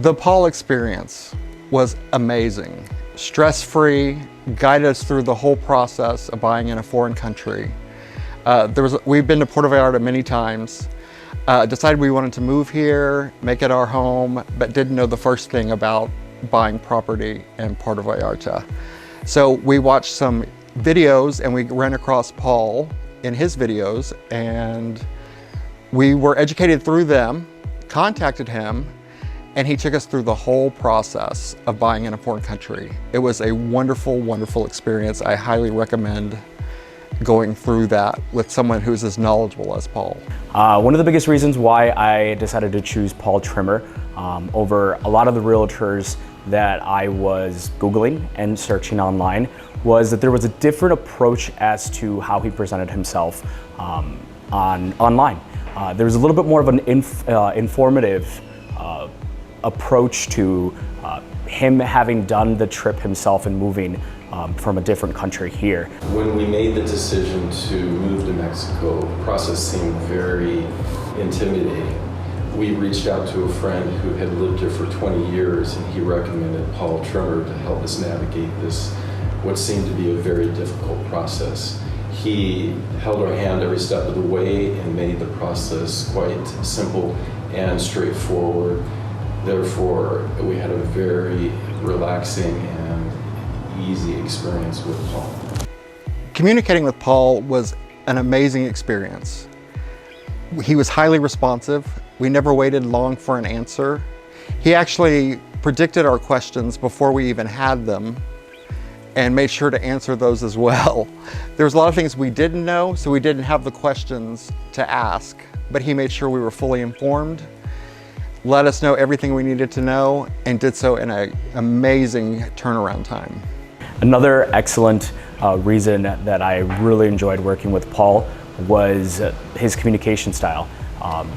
The Paul experience was amazing. Stress-free, guided us through the whole process of buying in a foreign country. We've been to Puerto Vallarta many times. Decided we wanted to move here, make it our home, but didn't know the first thing about buying property in Puerto Vallarta. So we watched some videos and we ran across Paul in his videos, and we were educated through them, contacted him, and he took us through the whole process of buying in a foreign country. It was a wonderful, wonderful experience. I highly recommend going through that with someone who's as knowledgeable as Paul. One of the biggest reasons why I decided to choose Paul Trimmer over a lot of the realtors that I was Googling and searching online was that there was a different approach as to how he presented himself online. There was a little bit more of an informative approach to him having done the trip himself and moving from a different country here. When we made the decision to move to Mexico, the process seemed very intimidating. We reached out to a friend who had lived here for 20 years, and he recommended Paul Trimmer to help us navigate this, what seemed to be a very difficult process. He held our hand every step of the way and made the process quite simple and straightforward. Therefore, we had a very relaxing and easy experience with Paul. Communicating with Paul was an amazing experience. He was highly responsive. We never waited long for an answer. He actually predicted our questions before we even had them and made sure to answer those as well. There was a lot of things we didn't know, so we didn't have the questions to ask, but he made sure we were fully informed, let us know everything we needed to know, and did so in an amazing turnaround time. Another excellent reason that I really enjoyed working with Paul was his communication style.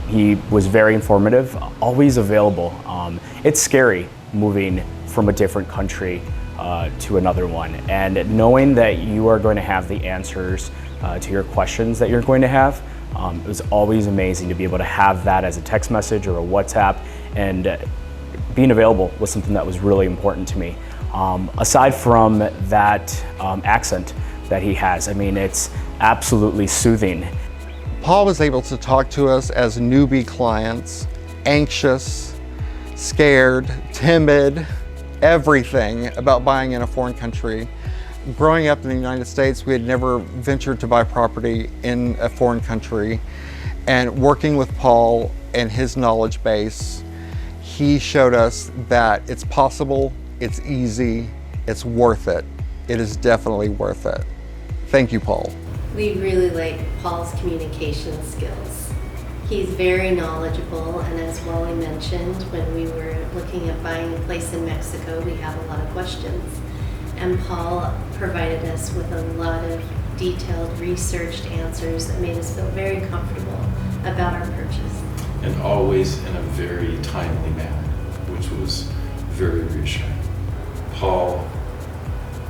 He was very informative, always available. It's scary moving from a different country to another one, and knowing that you are going to have the answers to your questions that you're going to have, it was always amazing to be able to have that as a text message or a WhatsApp, and being available was something that was really important to me. Aside from that accent that he has, I mean, it's absolutely soothing. Paul was able to talk to us as newbie clients, anxious, scared, timid, everything about buying in a foreign country. Growing up in the United States, we had never ventured to buy property in a foreign country. And working with Paul and his knowledge base, he showed us that it's possible, it's easy, it's worth it. It is definitely worth it. Thank you, Paul. We really like Paul's communication skills. He's very knowledgeable, and as Wally mentioned, when we were looking at buying a place in Mexico, we had a lot of questions. And Paul provided us with a lot of detailed, researched answers that made us feel very comfortable about our purchase. And always in a very timely manner, which was very reassuring. Paul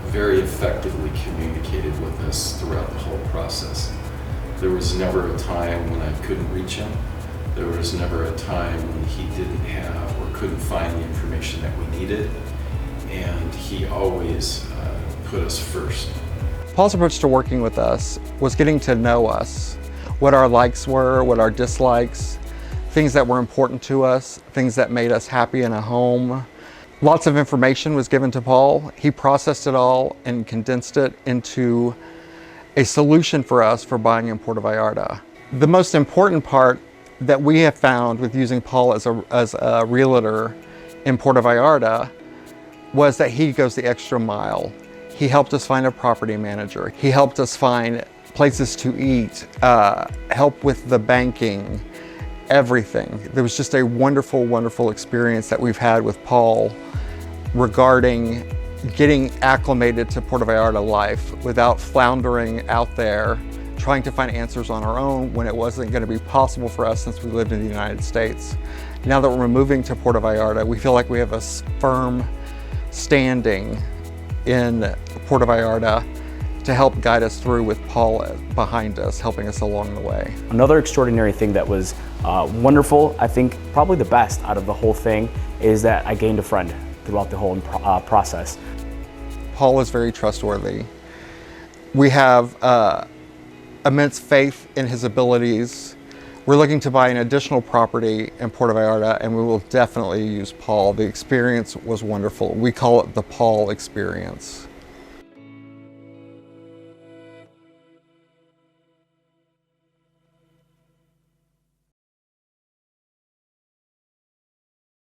very effectively communicated with us throughout the whole process. There was never a time when I couldn't reach him. There was never a time when he didn't have or couldn't find the information that we needed. And he always put us first. Paul's approach to working with us was getting to know us, what our likes were, what our dislikes, things that were important to us, things that made us happy in a home. Lots of information was given to Paul. He processed it all and condensed it into a solution for us for buying in Puerto Vallarta. The most important part that we have found with using Paul as a realtor in Puerto Vallarta was that he goes the extra mile. He helped us find a property manager. He helped us find places to eat, help with the banking, everything. There was just a wonderful, wonderful experience that we've had with Paul regarding getting acclimated to Puerto Vallarta life without floundering out there, trying to find answers on our own when it wasn't going to be possible for us since we lived in the United States. Now that we're moving to Puerto Vallarta, we feel like we have a firm standing in Puerto Vallarta, to help guide us through with Paul behind us, helping us along the way. Another extraordinary thing that was wonderful, I think probably the best out of the whole thing, is that I gained a friend throughout the whole process. Paul is very trustworthy. We have immense faith in his abilities. We're looking to buy an additional property in Puerto Vallarta, and we will definitely use Paul. The experience was wonderful. We call it the Paul experience.